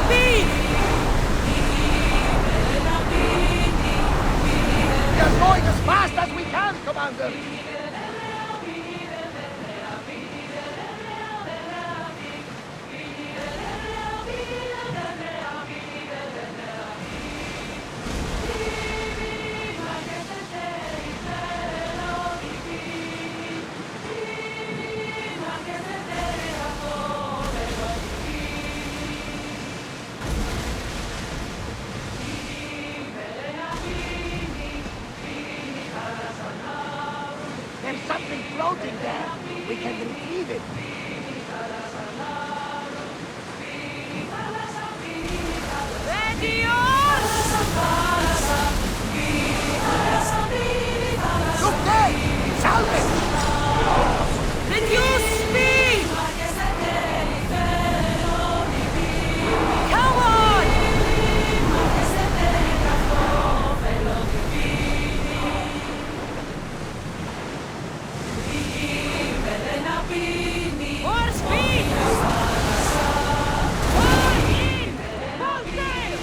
speed! We are going as fast as we can, Commander! There's something floating there. We can retrieve it. Ready, Look there! Salvage! reduce speed! Come on! More speed! More in! Full sail!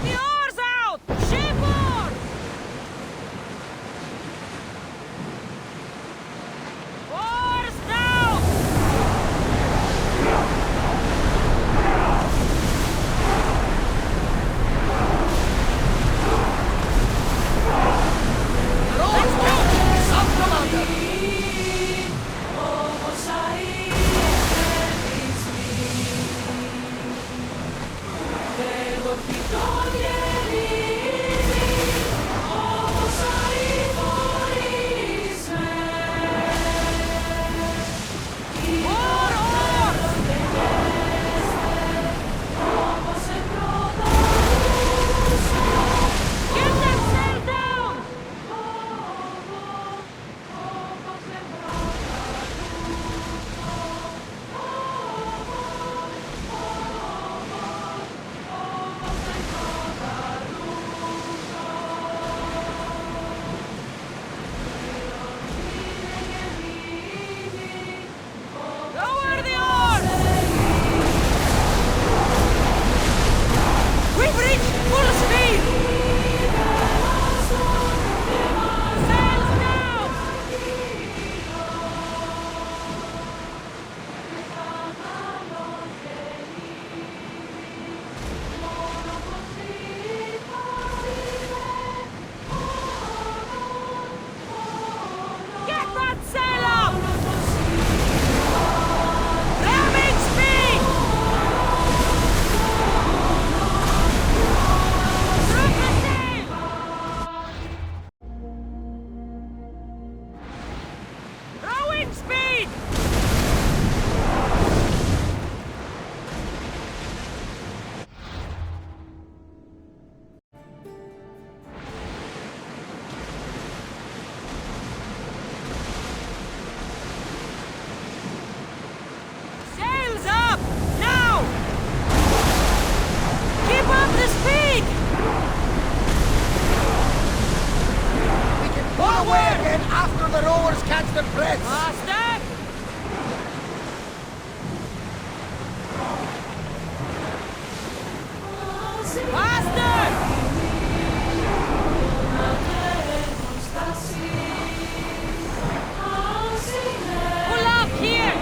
The oars out! Shipboard! Oars down! Let's go! Some Commander! More oars! Get them sail down! Lower the oars! We've reached full speed! Sails down! Get that sail up! Ramming speed! Drop the sail! Rowing speed! Sails up! Now! Keep up the speed! We can pull away again after the rowers catch their breath! Faster! Faster! Pull up here!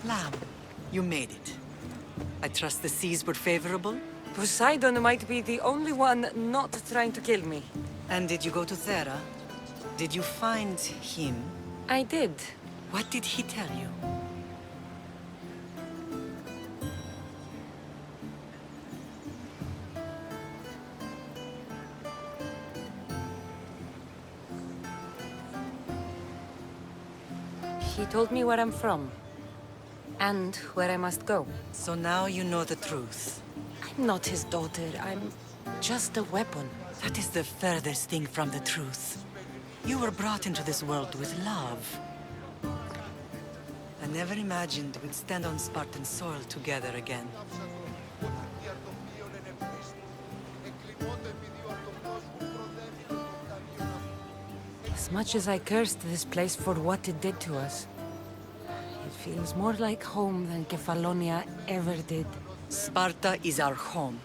Lamb, you made it. I trust the seas were favorable? Poseidon might be the only one not trying to kill me. And did you go to Thera? Did you find him? I did. What did he tell you? He told me where I'm from. And where I must go. So now you know the truth. I'm not his daughter. I'm just a weapon. That is the furthest thing from the truth. You were brought into this world with love. I never imagined we'd stand on Spartan soil together again. As much as I cursed this place for what it did to us, it feels more like home than Kefalonia ever did. Sparta is our home.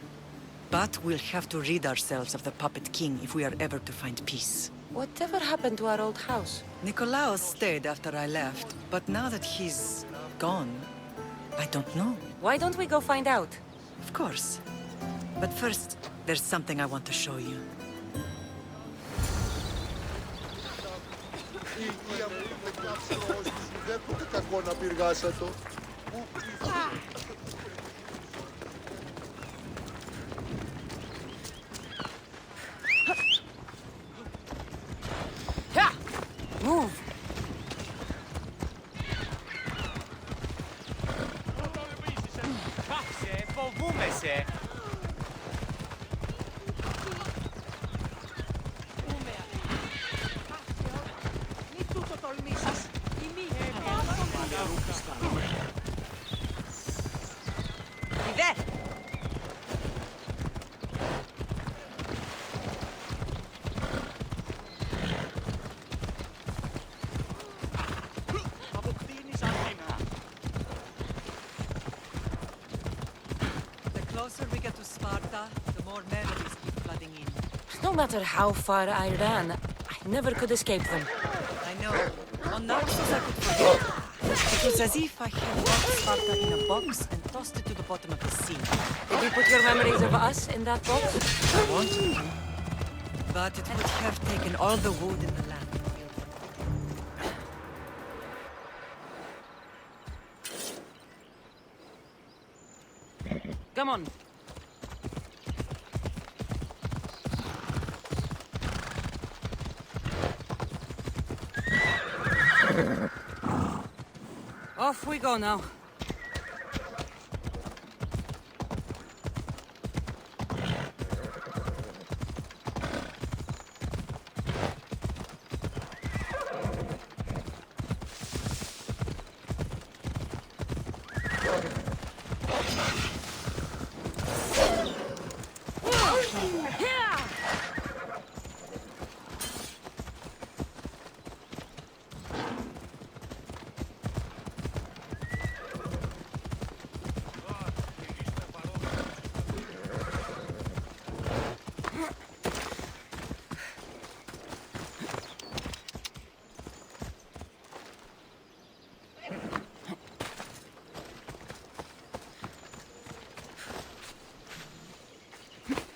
But we'll have to rid ourselves of the Puppet King if we are ever to find peace. Whatever happened to our old house? Nikolaos stayed after I left, but now that he's gone, I don't know. Why don't we go find out? Of course. But first, there's something I want to show you. Move! Φοβούμαι. Μην τούτο τολμήσεις. Ιδέ! Αποκτήνεις αδύνατα. The closer we get to Sparta, the more memories keep flooding in. No matter how far I ran, I never could escape them. I know. On Naxos I could forget. It was as if I had locked Sparta in a box and tossed it to the bottom of the sea. Did you put your memories of us in that box? I wanted to. But it would have taken all the wood in the land. Come on. Off we go now.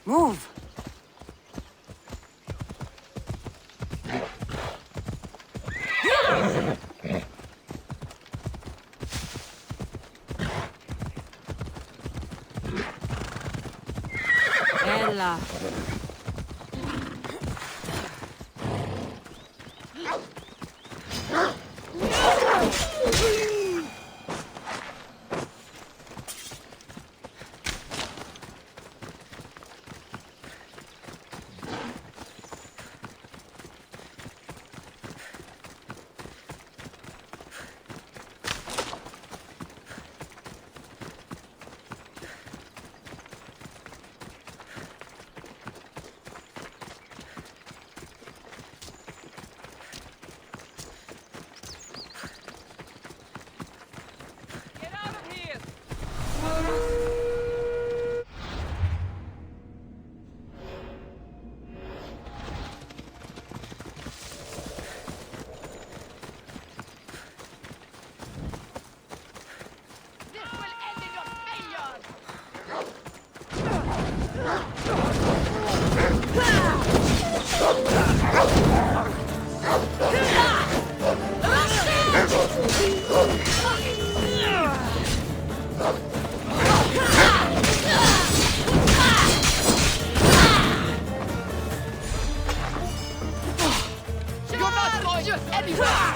Move! Ella. you anywhere!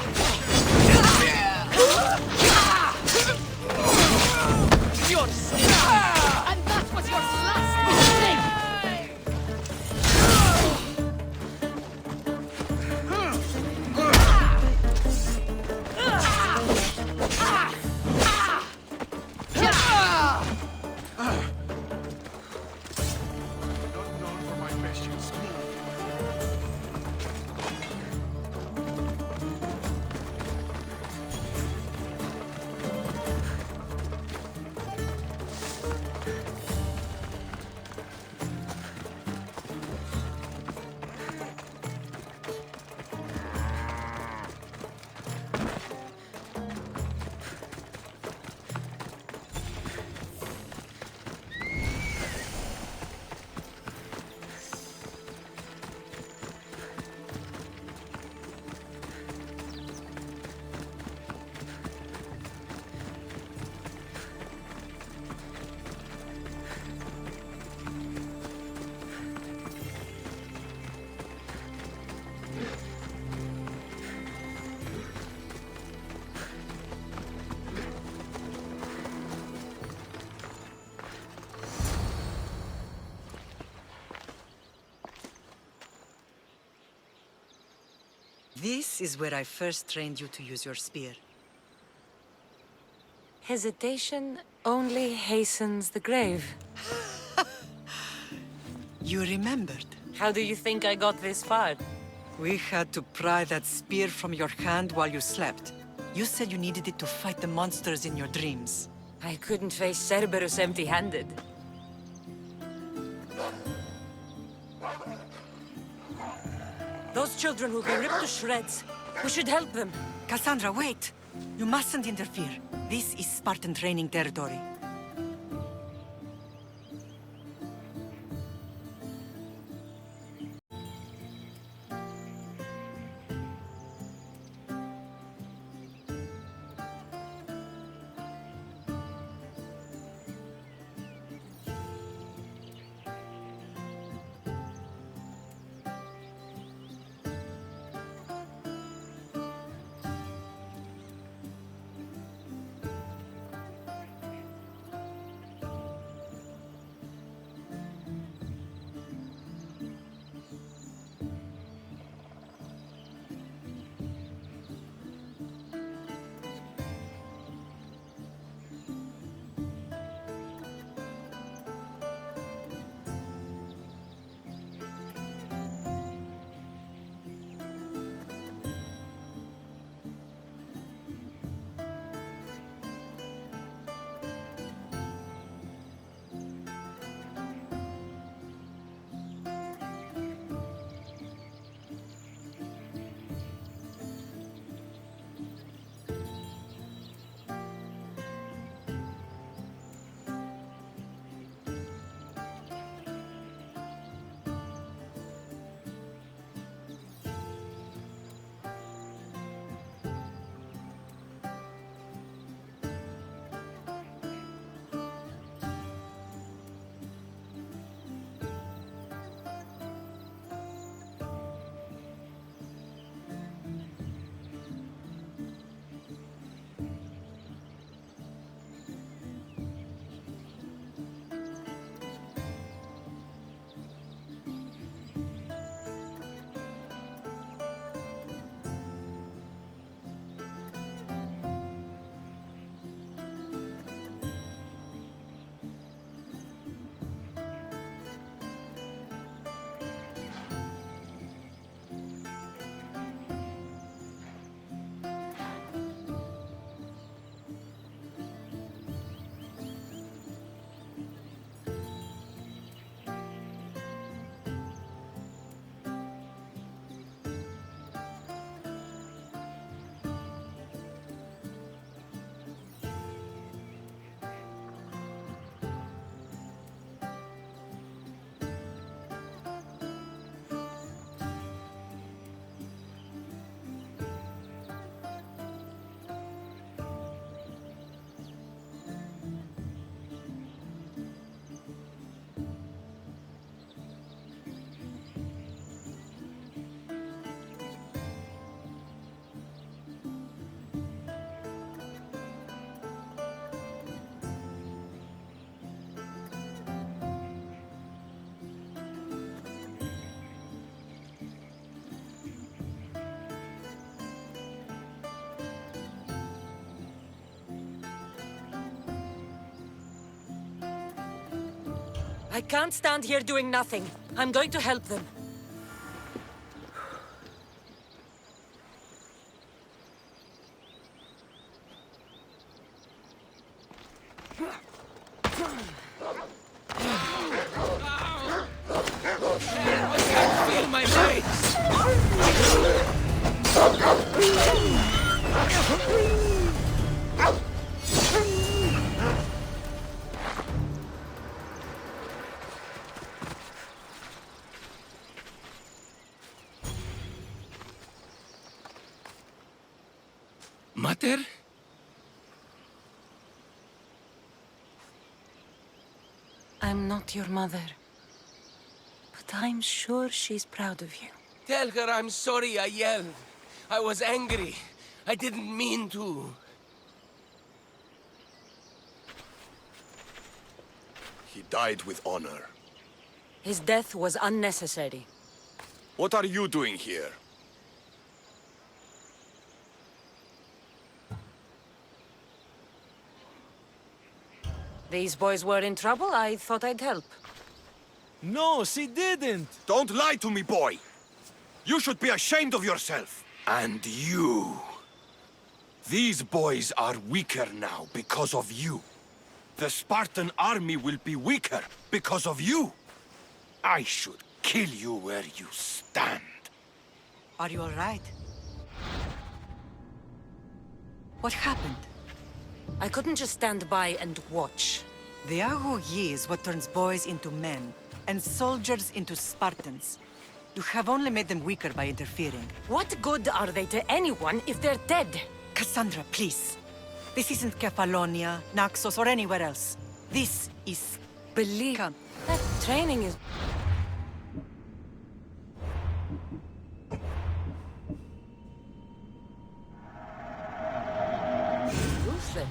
Yours! And that was your last mistake! Not known for my bestials. This is where I first trained you to use your spear. Hesitation only hastens the grave. You remembered. How do you think I got this far? We had to pry that spear from your hand while you slept. You said you needed it to fight the monsters in your dreams. I couldn't face Cerberus empty-handed. Those children will be ripped to shreds. We should help them. Cassandra, wait! You mustn't interfere. This is Spartan training territory. I can't stand here doing nothing. I'm going to help them. Feel my legs! Mater? I'm not your mother. But I'm sure she's proud of you. Tell her I'm sorry I yelled. I was angry. I didn't mean to. He died with honor. His death was unnecessary. What are you doing here? These boys were in trouble. I thought I'd help. No, she didn't! Don't lie to me, boy! You should be ashamed of yourself. And you. These boys are weaker now because of you. The Spartan army will be weaker because of you. I should kill you where you stand. Are you all right? What happened? I couldn't just stand by and watch. The Aho Yi is what turns boys into men, and soldiers into Spartans. You have only made them weaker by interfering. What good are they to anyone if they're dead? Cassandra, please. This isn't Kefalonia, Naxos, or anywhere else. This is... Believe Come. that training is... ruthless.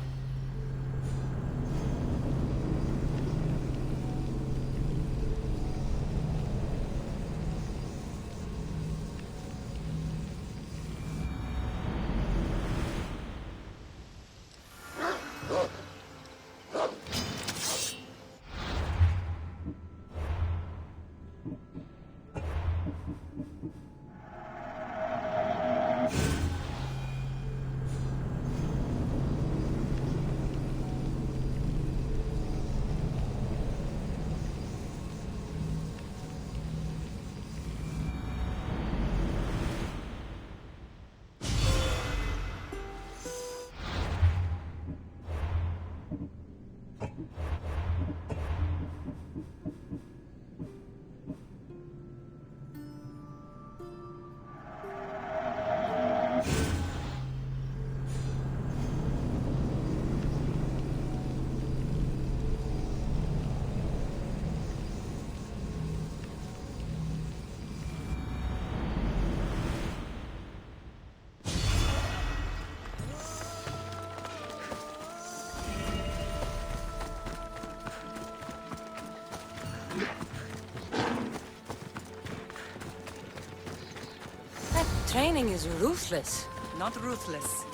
Training is ruthless. Not ruthless.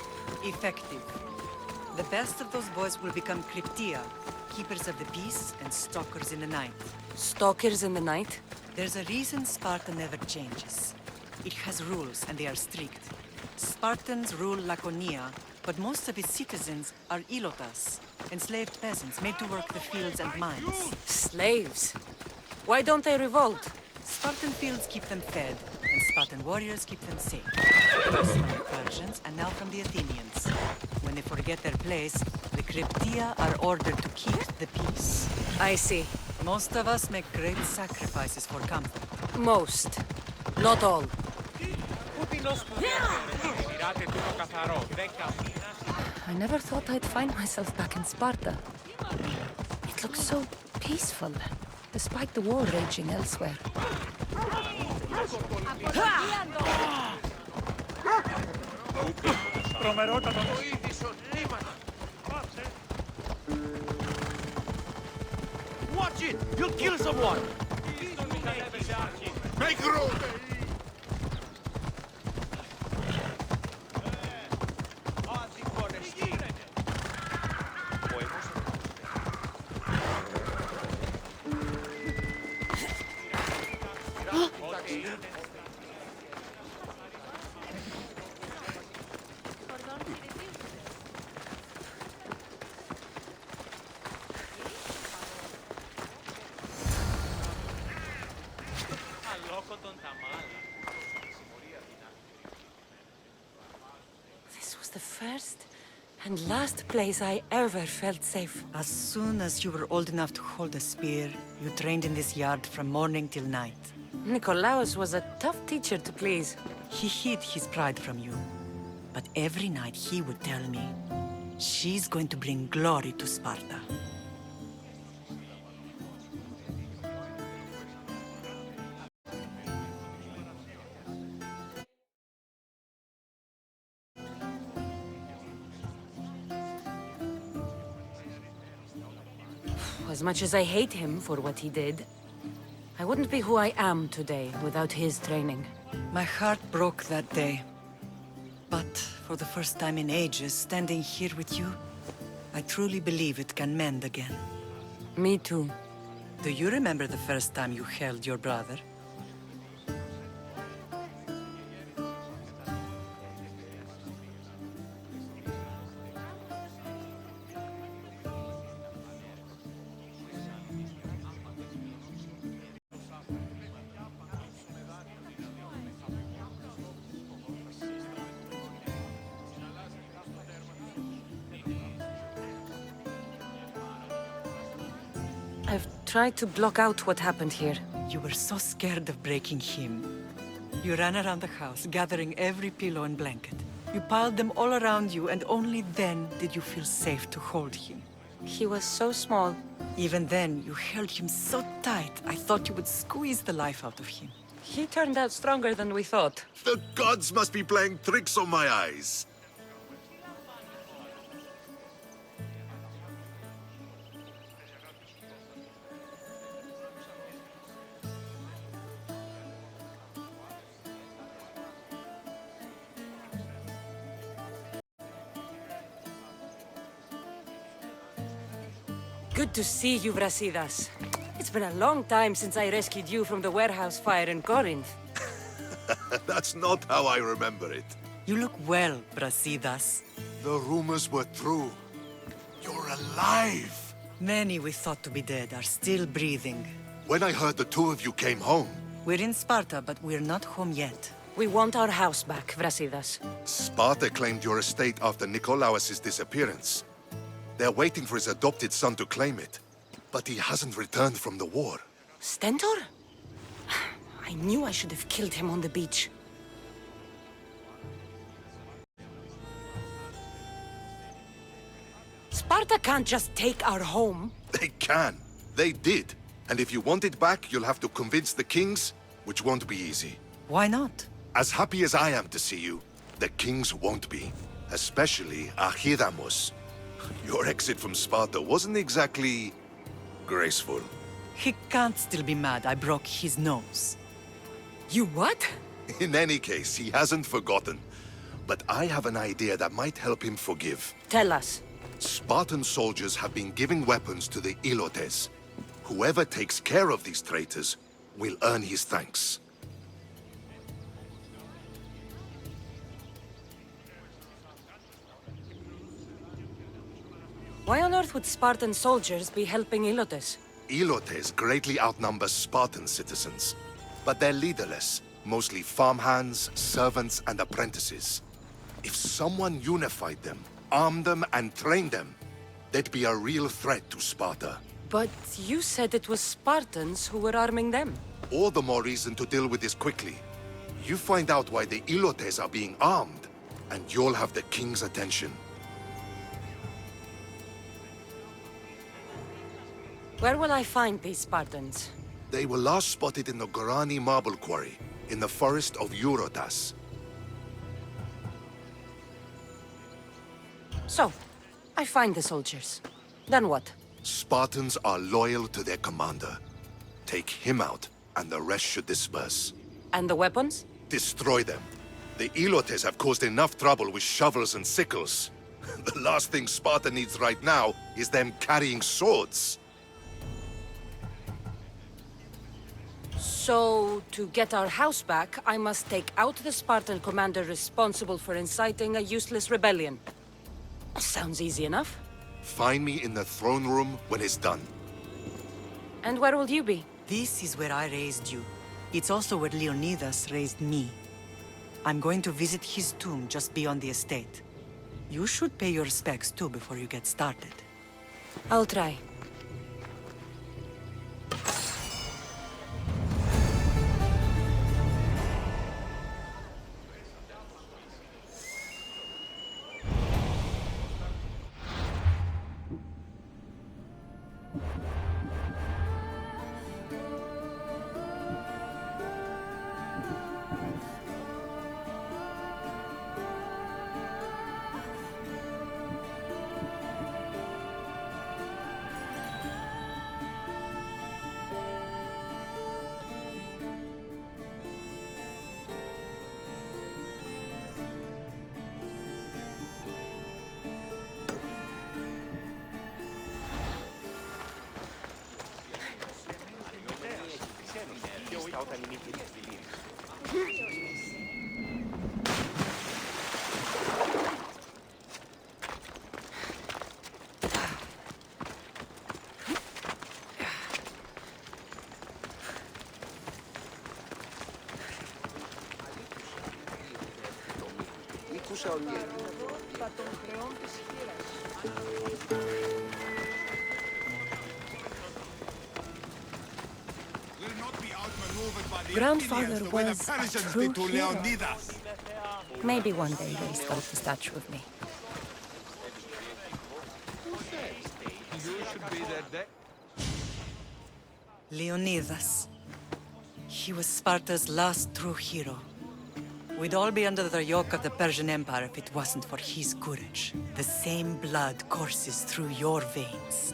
Effective. The best of those boys will become Cryptia, keepers of the peace and stalkers in the night. Stalkers in the night? There's a reason Sparta never changes. It has rules, and they are strict. Spartans rule Laconia, but most of its citizens are ilotas, enslaved peasants made to work the fields and mines. Slaves. Why don't they revolt? Spartan fields keep them fed, and Spartan warriors keep them safe. First from the Persians, and now from the Athenians. When they forget their place, the Cryptia are ordered to keep the peace. I see. Most of us make great sacrifices for comfort. Most. Not all. I never thought I'd find myself back in Sparta. It looks so peaceful, despite the war raging elsewhere. Watch it! You'll kill someone! Make room! the first and last place I ever felt safe. As soon as you were old enough to hold a spear, you trained in this yard from morning till night. Nikolaos was a tough teacher to please. He hid his pride from you. But every night he would tell me, she's going to bring glory to Sparta. As much as I hate him for what he did, I wouldn't be who I am today without his training. My heart broke that day. But for the first time in ages, standing here with you, I truly believe it can mend again. Me too. Do you remember the first time you held your brother? I've tried to block out what happened here. You were so scared of breaking him. You ran around the house, gathering every pillow and blanket. You piled them all around you, and only then did you feel safe to hold him. He was so small. Even then, you held him so tight, I thought you would squeeze the life out of him. He turned out stronger than we thought. The gods must be playing tricks on my eyes. Good to see you, Brasidas. It's been a long time since I rescued you from the warehouse fire in Corinth. That's not how I remember it. You look well, Brasidas. The rumors were true. You're alive! Many we thought to be dead are still breathing. When I heard the two of you came home, We're in Sparta, but we're not home yet. We want our house back, Brasidas. Sparta claimed your estate after Nikolaos' disappearance. They're waiting for his adopted son to claim it. But he hasn't returned from the war. Stentor? I knew I should have killed him on the beach. Sparta can't just take our home. They can. They did. And if you want it back, you'll have to convince the kings, which won't be easy. Why not? As happy as I am to see you, the kings won't be. Especially Archidamos. Your exit from Sparta wasn't exactly graceful. He can't still be mad I broke his nose. You what? In any case, he hasn't forgotten. But I have an idea that might help him forgive. Tell us. Spartan soldiers have been giving weapons to the Ilotes. Whoever takes care of these traitors will earn his thanks. Why on earth would Spartan soldiers be helping Ilotes? Ilotes greatly outnumber Spartan citizens, but they're leaderless, mostly farmhands, servants, and apprentices. If someone unified them, armed them, and trained them, they'd be a real threat to Sparta. But you said it was Spartans who were arming them. All the more reason to deal with this quickly. You find out why the Ilotes are being armed, and you'll have the king's attention. Where will I find these Spartans? They were last spotted in the Gorani marble quarry, in the forest of Eurotas. So, I find the soldiers. Then what? Spartans are loyal to their commander. Take him out, and the rest should disperse. And the weapons? Destroy them. The Ilotes have caused enough trouble with shovels and sickles. The last thing Sparta needs right now is them carrying swords. So, to get our house back, I must take out the Spartan commander responsible for inciting a useless rebellion. Sounds easy enough. Find me in the throne room when it's done. And where will you be? This is where I raised you. It's also where Leonidas raised me. I'm going to visit his tomb just beyond the estate. You should pay your respects too before you get started. I'll try. Grandfather was a true hero. Maybe one day he'll sculpt a statue of me. Leonidas. He was Sparta's last true hero. We'd all be under the yoke of the Persian Empire if it wasn't for his courage. The same blood courses through your veins.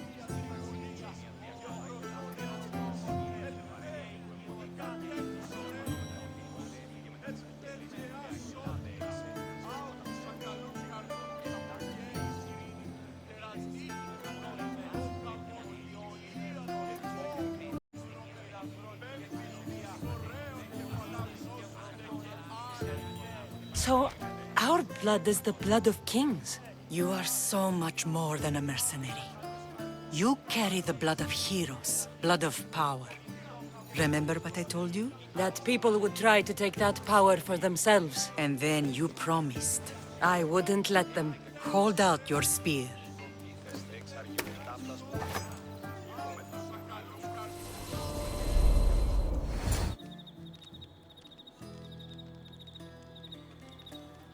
So, our blood is the blood of kings. You are so much more than a mercenary. You carry the blood of heroes, blood of power. Remember what I told you? That people would try to take that power for themselves. And then you promised. I wouldn't let them. Hold out your spear.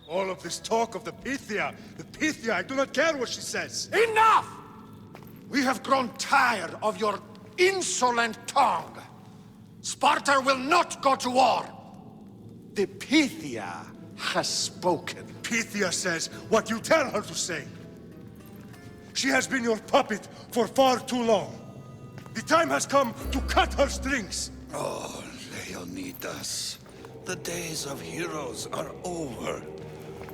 All of this talk of the Pythia, I do not care what she says. Enough! We have grown tired of your insolent tongue. Sparta will not go to war. The Pythia has spoken. Pythia says what you tell her to say. She has been your puppet for far too long. The time has come to cut her strings. Oh, Leonidas. The days of heroes are over.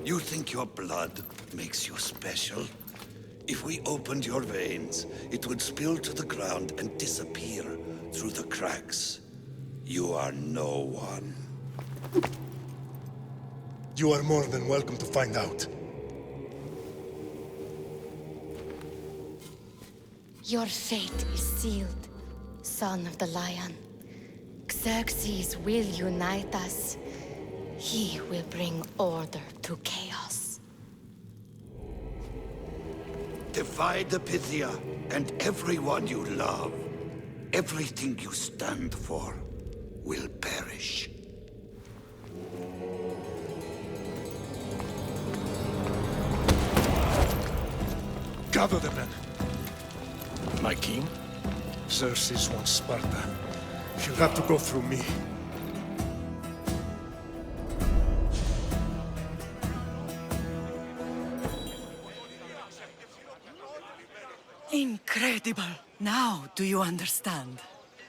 You think your blood makes you special? If we opened your veins, it would spill to the ground and disappear through the cracks. You are no one. You are more than welcome to find out. Your fate is sealed, son of the lion. Xerxes will unite us. He will bring order to chaos. Divide the Pythia and everyone you love. Everything you stand for will perish. Gather the men. My king? Xerxes wants Sparta. She'll have to go through me. Incredible! Now, do you understand?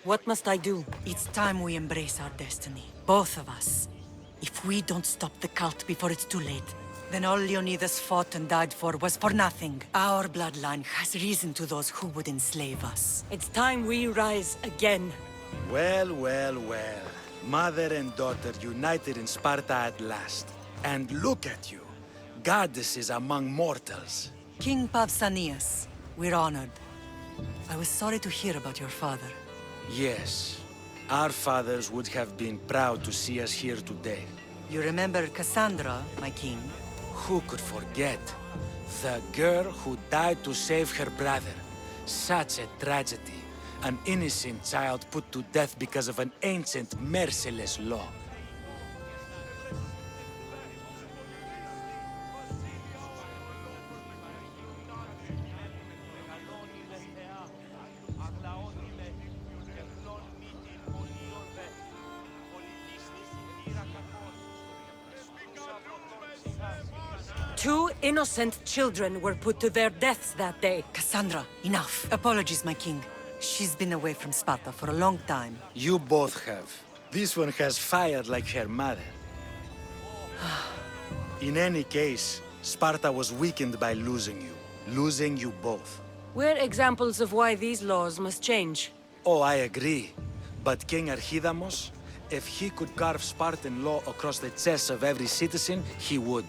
What must I do? It's time we embrace our destiny. Both of us. If we don't stop the cult before it's too late, then all Leonidas fought and died for was for nothing. Our bloodline has risen to those who would enslave us. It's time we rise again. Well, well, well. Mother and daughter united in Sparta at last. And look at you. Goddesses among mortals. King Pausanias, we're honored. I was sorry to hear about your father. Yes. Our fathers would have been proud to see us here today. You remember Cassandra, my king? Who could forget? The girl who died to save her brother. Such a tragedy. An innocent child put to death because of an ancient, merciless law. Two innocent children were put to their deaths that day. Cassandra, enough. Apologies, my king. She's been away from Sparta for a long time. You both have. This one has fired like her mother. In any case, Sparta was weakened by losing you. Losing you both. We're examples of why these laws must change. Oh, I agree. But King Archidamos, if he could carve Spartan law across the chests of every citizen, he would.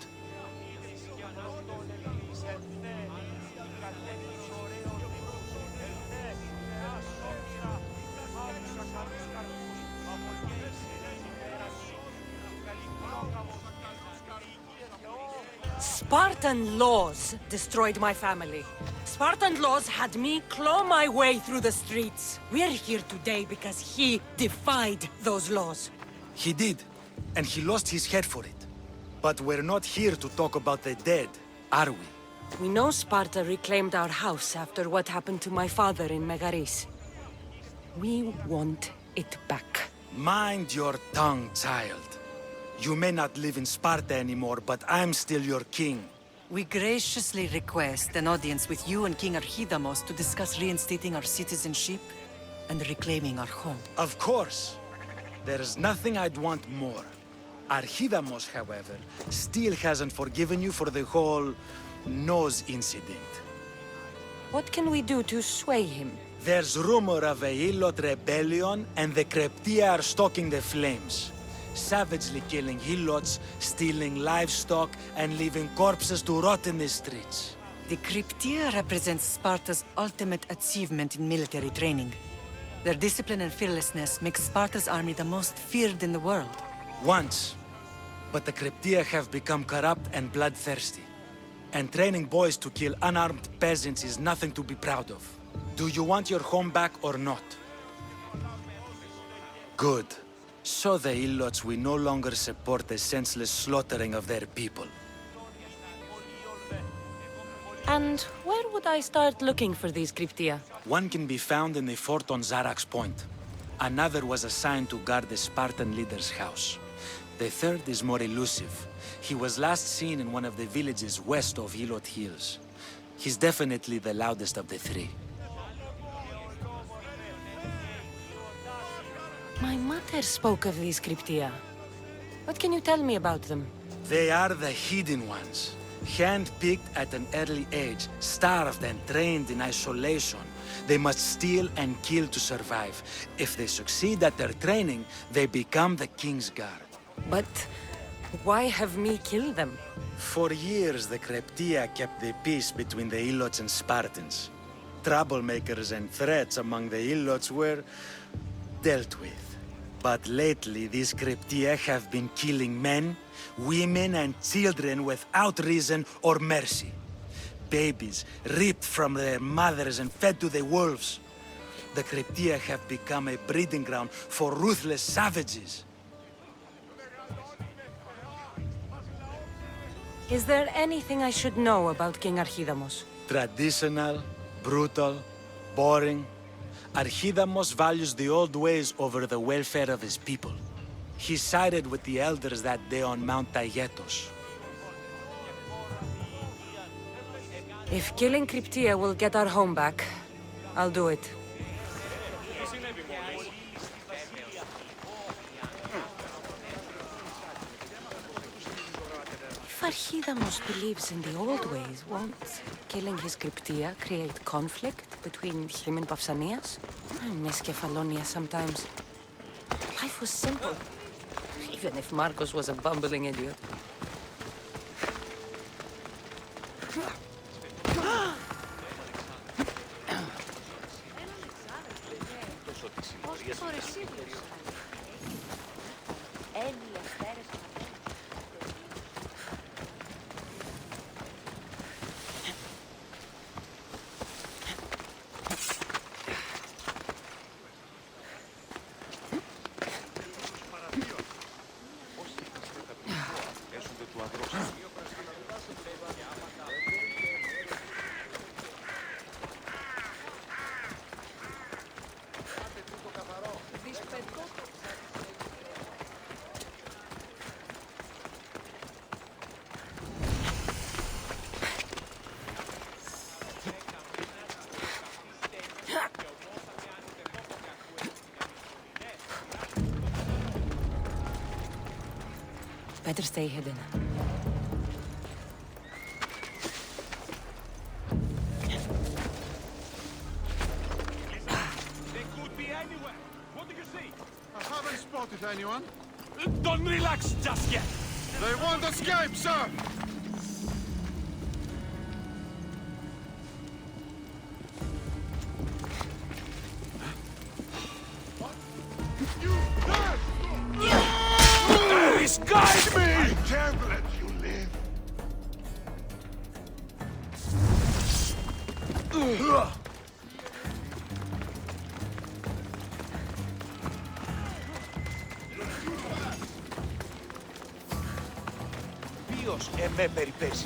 Spartan laws destroyed my family. Spartan laws had me claw my way through the streets. We're here today because he defied those laws. He did, and he lost his head for it. But we're not here to talk about the dead, are we? We know Sparta reclaimed our house after what happened to my father in Megaris. We want it back. Mind your tongue, child. You may not live in Sparta anymore, but I'm still your king. We graciously request an audience with you and King Archidamos to discuss reinstating our citizenship and reclaiming our home. Of course. There's nothing I'd want more. Archidamos, however, still hasn't forgiven you for the whole nose incident. What can we do to sway him? There's rumor of a Hilot rebellion, and the Kreptia are stoking the flames. Savagely killing Helots, stealing livestock, and leaving corpses to rot in the streets. The Cryptia represents Sparta's ultimate achievement in military training. Their discipline and fearlessness make Sparta's army the most feared in the world. Once. But the Cryptia have become corrupt and bloodthirsty. And training boys to kill unarmed peasants is nothing to be proud of. Do you want your home back or not? Good. So the Ilots will no longer support the senseless slaughtering of their people. And where would I start looking for these Cryptia? One can be found in the fort on Zarak's Point. Another was assigned to guard the Spartan leader's house. The third is more elusive. He was last seen in one of the villages west of Hilot Hills. He's definitely the loudest of the three. My mother spoke of these Cryptia. What can you tell me about them? They are the hidden ones. Hand-picked at an early age, starved and trained in isolation. They must steal and kill to survive. If they succeed at their training, they become the King's Guard. But why have me kill them? For years, the Cryptia kept the peace between the Ilots and Spartans. Troublemakers and threats among the Ilots were dealt with. But lately, these Cryptia have been killing men, women, and children without reason or mercy. Babies ripped from their mothers and fed to the wolves. The Cryptia have become a breeding ground for ruthless savages. Is there anything I should know about King Archidamos? Traditional, brutal, boring. Archidamos values the old ways over the welfare of his people. He sided with the elders that day on Mount Taygetos. If killing Cryptia will get our home back, I'll do it. If Archidamos believes in the old ways, won't killing his Cryptia create conflict between him and Pausanias? I miss Kefalonia sometimes. Life was simple, even if Marcos was a bumbling idiot. Better stay hidden. They could be anywhere. What do you see? I haven't spotted anyone. Don't relax just yet. They won't escape, sir! Please guide me! I can't let you live. Ποιος εμέ περιπέσει.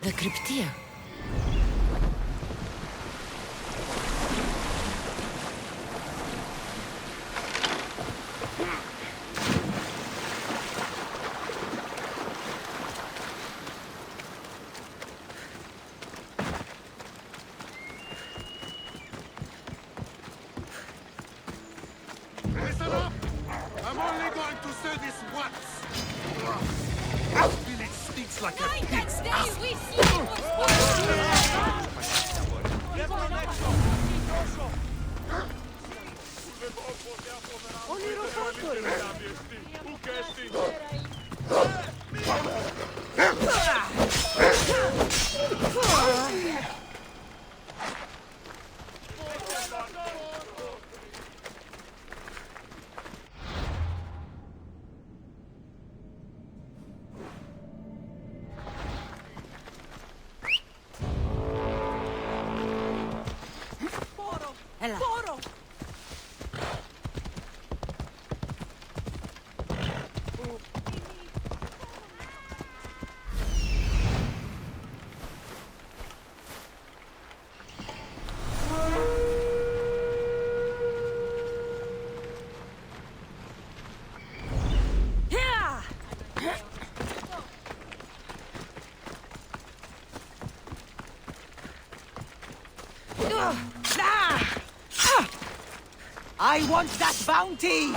The Cryptia. Listen up! I'm only going to say this once. This village stinks like a pig's ass. Έλα. I want that bounty!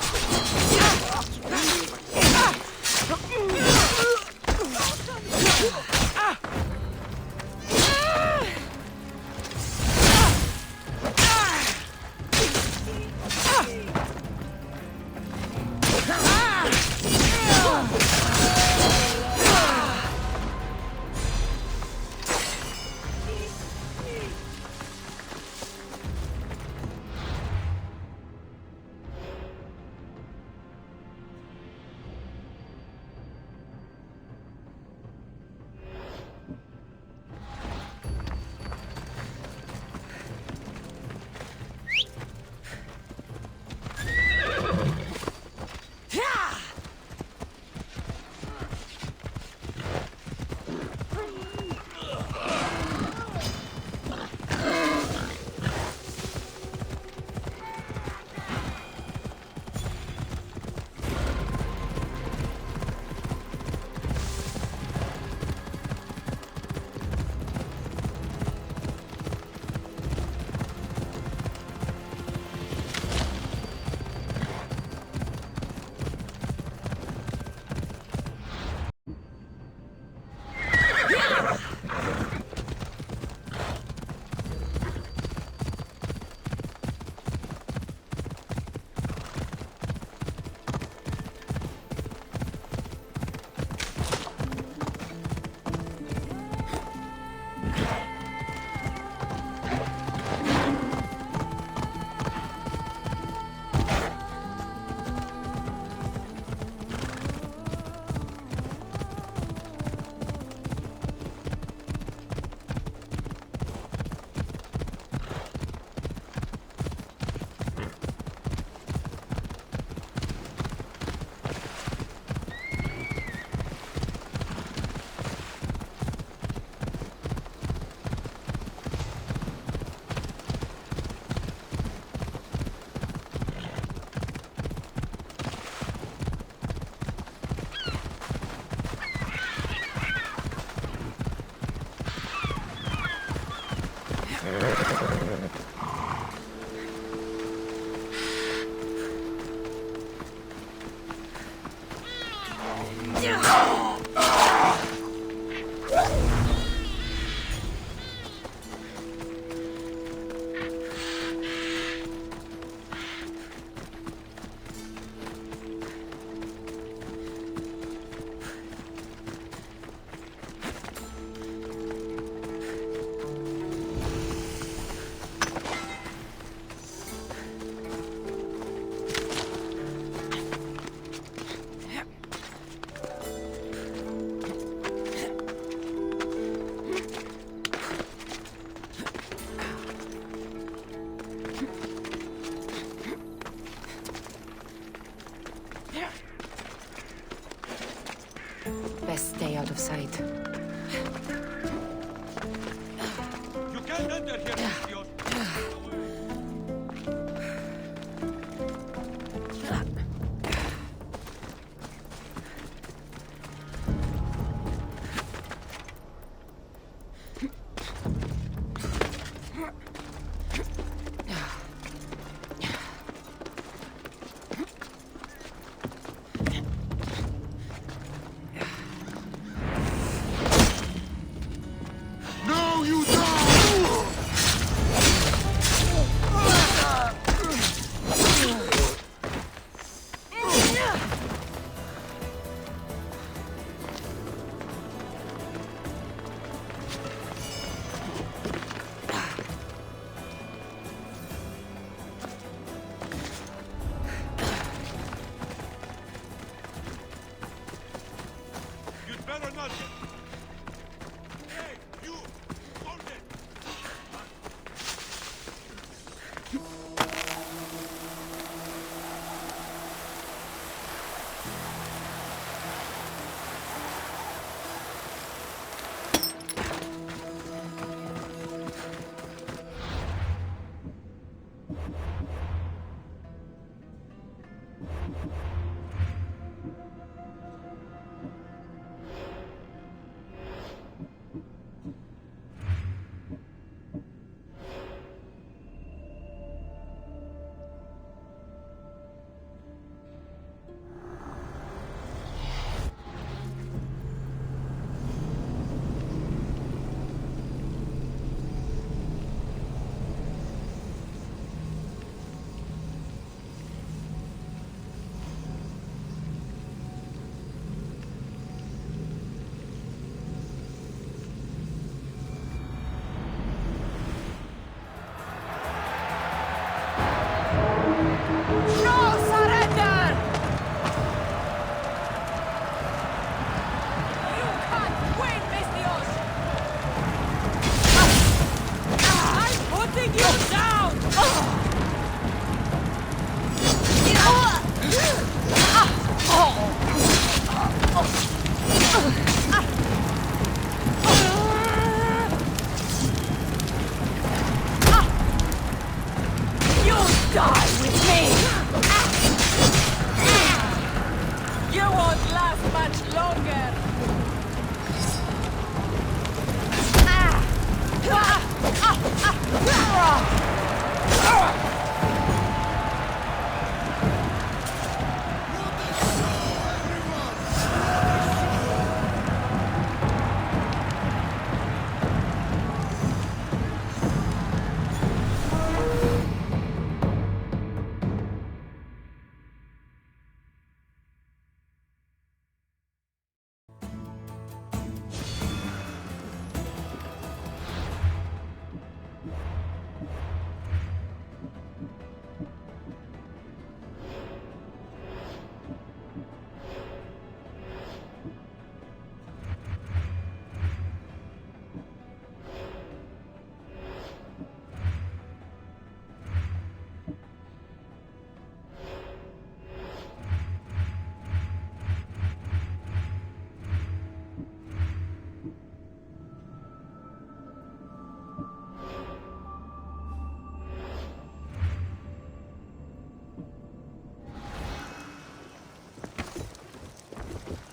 Best stay out of sight. You can't enter here, Lucius. No, you don't! You'd better not get... Hey, you! Hold it!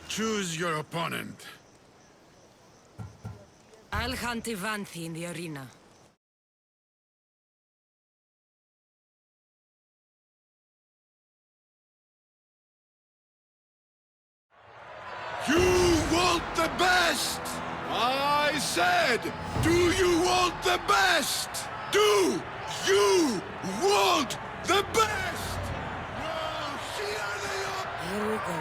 Choose your opponent. I'll hunt Ivanthi in the arena. best? I said, do you want the best? Do you want the best? Well, here they are. Here we go.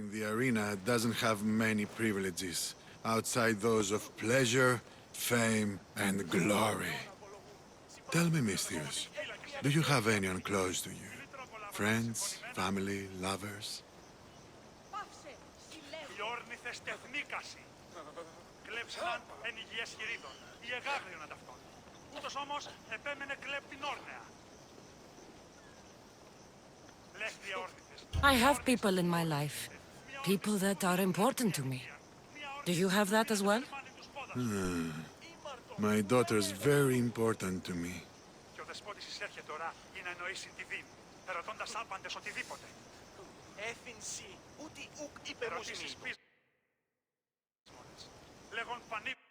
In the arena doesn't have many privileges outside those of pleasure, fame, and glory. Tell me, Mystios, do you have anyone close to you? Friends, family, lovers? Οι όρνηθες τεθνίκασι. Κλέψαν εν υγιές χειρίδων, ή εγάγριον ανταυτόν. Ούτως όμως επέμενε κλέπτην όρνεα. Λέχθια όρνηθες. I have people in my life. People that are important to me. Do you have that as well? My daughter's very important to me. Και ο δεσπότης εισέρχεται τώρα για να εννοήσει τη δύνη, ερωτώντας άπαντες οτιδήποτε. Έφυνση, ούτε ουκ είπε μου ζημί. Λέγον πανί